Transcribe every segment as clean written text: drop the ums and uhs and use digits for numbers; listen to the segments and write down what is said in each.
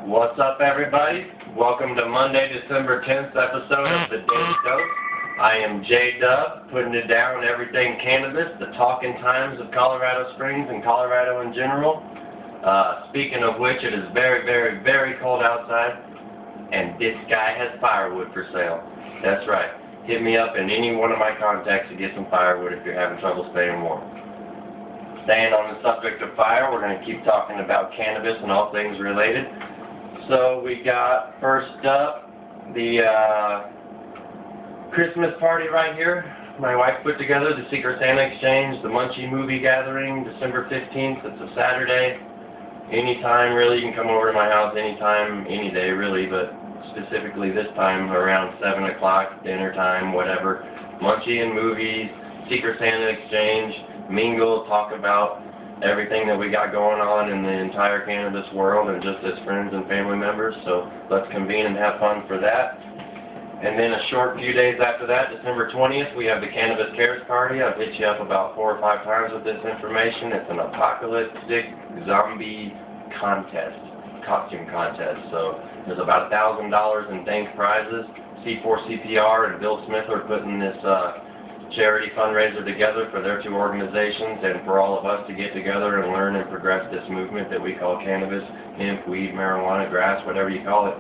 What's up, everybody? Welcome to Monday, December 10th episode of the Daily Dose. I am J-Dub, putting it down everything cannabis, the talking times of Colorado Springs and Colorado in general. Speaking of which, it is very, very, very cold outside, and this guy has firewood for sale. That's right. Hit me up in any one of my contacts to get some firewood if you're having trouble staying warm. Staying on the subject of fire, we're going to keep talking about cannabis and all things related. So we got, first up, the Christmas party right here. My wife put together the Secret Santa Exchange, the Munchie Movie Gathering, December 15th. It's a Saturday. Anytime, really. You can come over to my house anytime, any day, really, but specifically this time around 7 o'clock, dinner time, whatever. Munchie and movies, Secret Santa Exchange, mingle, talk about everything that we got going on in the entire cannabis world and just as friends and family members. So let's convene and have fun for that. And then a short few days after that, December 20th, we have the Cannabis Cares Party. I've hit you up about 4 or 5 times with this information. It's an apocalyptic zombie contest, costume contest. So there's about $1,000 in thank prizes. C4CPR and Bill Smith are putting this charity fundraiser together for their 2 organizations and for all of us to get together and learn and progress this movement that we call cannabis, hemp, weed, marijuana, grass, whatever you call it.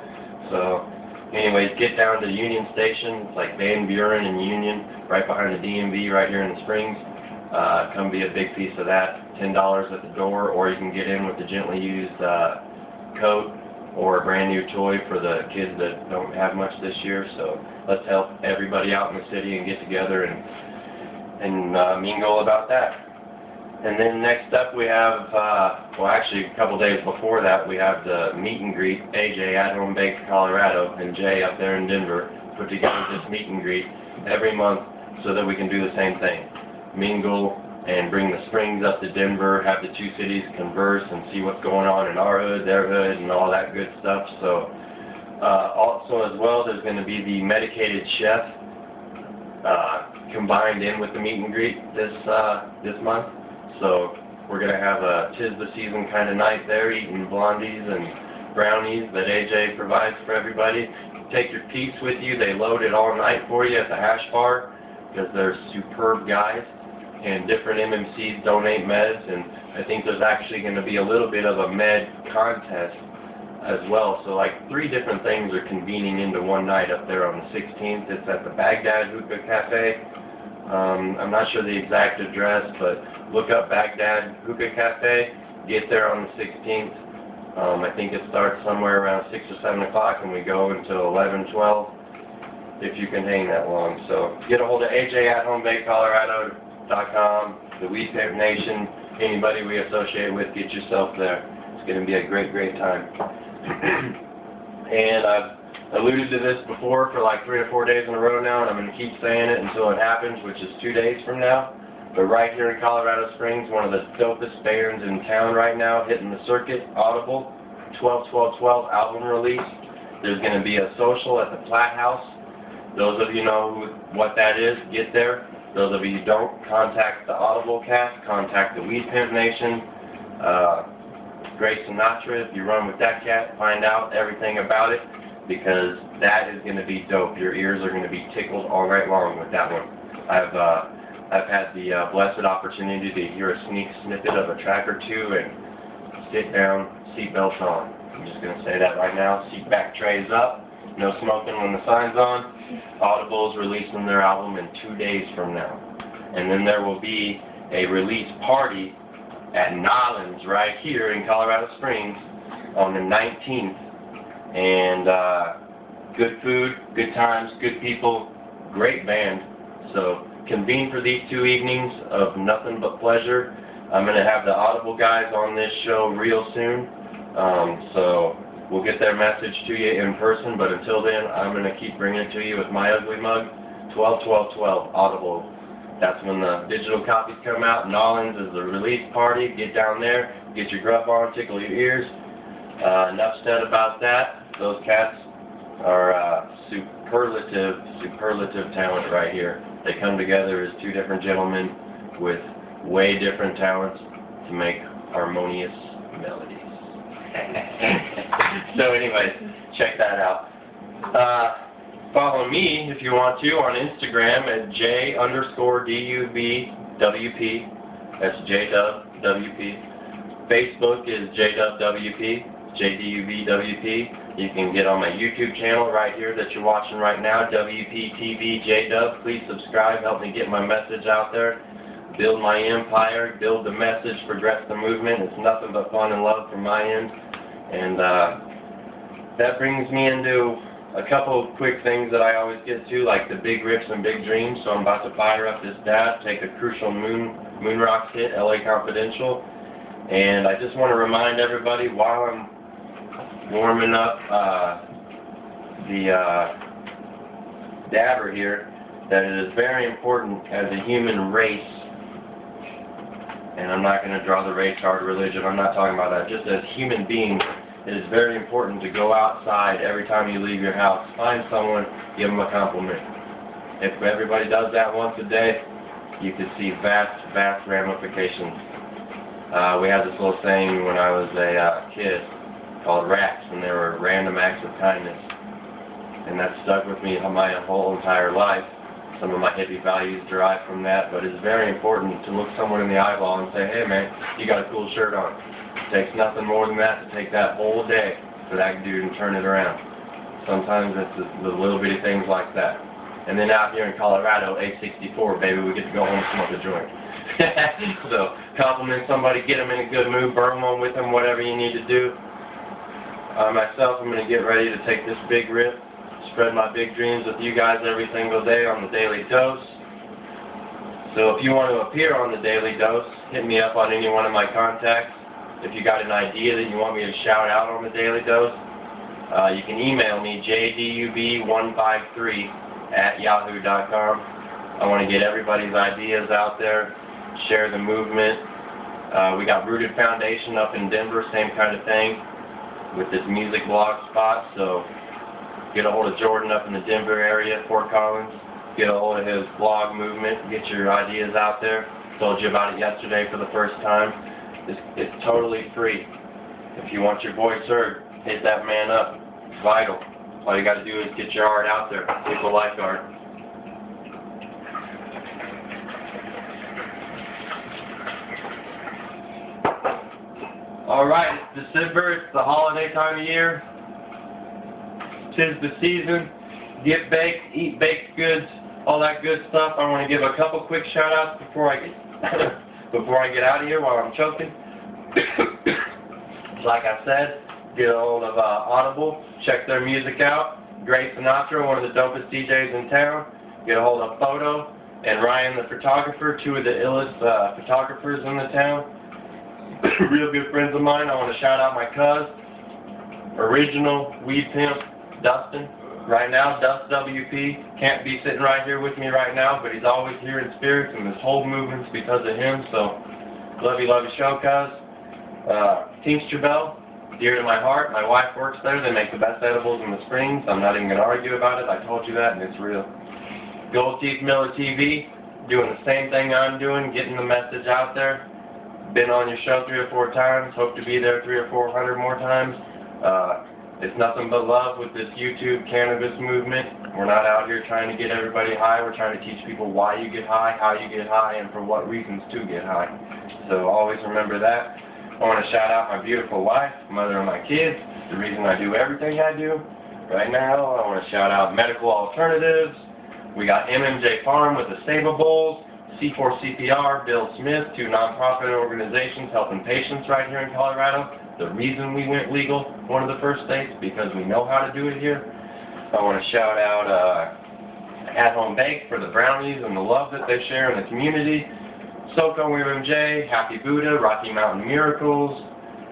So anyways, get down to Union Station. It's like Van Buren and Union, right behind the DMV right here in the Springs. Come be a big piece of that. $10 at the door, or you can get in with the gently used coat or a brand new toy for the kids that don't have much this year. So let's help everybody out in the city and get together and mingle about that. And then next up we have, well actually a couple days before that, we have the meet and greet. AJ at Home Bake Colorado and Jay up there in Denver put together this meet and greet every month so that we can do the same thing. Mingle and bring the Springs up to Denver, have the 2 cities converse and see what's going on in our hood, their hood, and all that good stuff. So also as well, there's going to be the medicated chef combined in with the meet and greet this month. So we're going to have a 'tis the season kind of night there, eating blondies and brownies that AJ provides for everybody. Take your peeps with you. They load it all night for you at the hash bar because they're superb guys. And different MMCs donate meds, and I think there's actually going to be a little bit of a med contest as well. So like 3 different things are convening into one night up there on the 16th. It's at the Baghdad Hookah Cafe. I'm not sure the exact address, but look up Baghdad Hookah Cafe. Get there on the 16th. I think it starts somewhere around 6 or 7 o'clock, and we go until 11, 12, if you can hang that long. So get a hold of AJ at HomeBakeColorado.com, the Weed Pimp Nation, anybody we associate with, get yourself there. It's going to be a great, great time. And I've alluded to this before for like 3 or 4 days in a row now, and I'm going to keep saying it until it happens, which is 2 days from now. But right here in Colorado Springs, one of the dopest bands in town right now, hitting the circuit, Audible, 12-12-12 album release. There's going to be a social at the Platt House. Those of you know what that is, get there. Those of you who don't, contact the Audible cast, contact the Weed Pimp Nation, Grace Sinatra. If you run with that cat, find out everything about it, because that is going to be dope. Your ears are going to be tickled all night long with that one. I've had the blessed opportunity to hear a sneak snippet of a track or 2 and sit down, seatbelts on. I'm just going to say that right now. Seat back trays up. No smoking when the sign's on. Audible's releasing their album in 2 days from now. And then there will be a release party at Nollins right here in Colorado Springs on the 19th. And good food, good times, good people, great band. So convene for these 2 evenings of nothing but pleasure. I'm going to have the Audible guys on this show real soon. So we'll get their message to you in person, but until then, I'm going to keep bringing it to you with my ugly mug, 12-12-12, Audible. That's when the digital copies come out. Nollins is the release party. Get down there, get your gruff on, tickle your ears. Enough said about that. Those cats are superlative talent right here. They come together as 2 different gentlemen with way different talents to make harmonious melodies. So anyways, check that out. Follow me if you want to on Instagram at J_DUBWP. That's JDubWP. Facebook is JDubWP, JDUBWP. You can get on my YouTube channel right here that you're watching right now, WPTV JDub. Please subscribe, help me get my message out there, build my empire, build the message, progress the movement. It's nothing but fun and love from my end. And that brings me into a couple of quick things that I always get to, like the big rips and big dreams. So I'm about to fire up this dab, take a crucial moon rocks hit, LA Confidential. And I just want to remind everybody while I'm warming up the dabber here that it is very important as a human race, and I'm not going to draw the race card religion, I'm not talking about that, just as human beings, it is very important to go outside every time you leave your house, find someone, give them a compliment. If everybody does that once a day, you could see vast ramifications. We had this little saying when I was a kid called RACs, and they were random acts of kindness. And that stuck with me my whole entire life. Some of my hippie values derive from that, but it's very important to look someone in the eyeball and say, hey man, you got a cool shirt on. It takes nothing more than that to take that whole day for that dude and turn it around. Sometimes it's the little bitty things like that. And then out here in Colorado, A64, baby, we get to go home and smoke a joint. So, compliment somebody, get them in a good mood, burn one with them, whatever you need to do. Myself, I'm going to get ready to take this big rip, spread my big dreams with you guys every single day on the Daily Dose. So if you want to appear on the Daily Dose, hit me up on any one of my contacts. If you got an idea that you want me to shout out on the Daily Dose, you can email me, jdub153@yahoo.com. I want to get everybody's ideas out there, share the movement. We got Rooted Foundation up in Denver, same kind of thing, with this music blog spot. So get a hold of Jordan up in the Denver area, Fort Collins. Get a hold of his blog movement. Get your ideas out there. Told you about it yesterday for the first time. It's totally free. If you want your voice heard, hit that man up. It's vital. All you got to do is get your art out there. People like art. Alright, it's December, it's the holiday time of year. 'Tis the season. Get baked, eat baked goods, all that good stuff. I want to give a couple quick shout outs before I get out of here while I'm choking. Like I said, get a hold of Audible, check their music out. Gray Sinatra, one of the dopest DJs in town. Get a hold of Photo and Ryan the photographer, two of the illest photographers in the town. Real good friends of mine. I want to shout out my cuz, original weed pimp, Dustin. Right now, Dust WP can't be sitting right here with me right now, but he's always here in spirits, and this whole movement's because of him. So, love you show, cuz. Tincture Bell, dear to my heart. My wife works there. They make the best edibles in the Springs. I'm not even going to argue about it. I told you that, and it's real. Gold Teeth Miller TV, doing the same thing I'm doing, getting the message out there. Been on your show 3 or 4 times. Hope to be there 300 or 400 more times. It's nothing but love with this YouTube cannabis movement. We're not out here trying to get everybody high. We're trying to teach people why you get high, how you get high, and for what reasons to get high. So always remember that. I want to shout out my beautiful wife, mother of my kids, the reason I do everything I do. Right now, I want to shout out Medical Alternatives. We got MMJ Farm with the Saba Bowls. C4CPR, Bill Smith, 2 nonprofit organizations helping patients right here in Colorado. The reason we went legal, one of the first states, because we know how to do it here. I want to shout out At Home Bake for the brownies and the love that they share in the community. SoCo MJ, Happy Buddha, Rocky Mountain Miracles,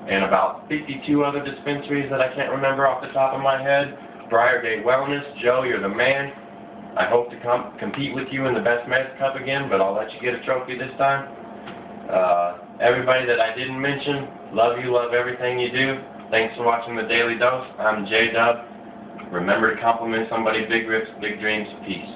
and about 52 other dispensaries that I can't remember off the top of my head. Briargate Wellness, Joe, you're the man. I hope to compete with you in the Best Meds Cup again, but I'll let you get a trophy this time. Everybody that I didn't mention, love you, love everything you do. Thanks for watching the Daily Dose. I'm J-Dub. Remember to compliment somebody, big rips, big dreams, peace.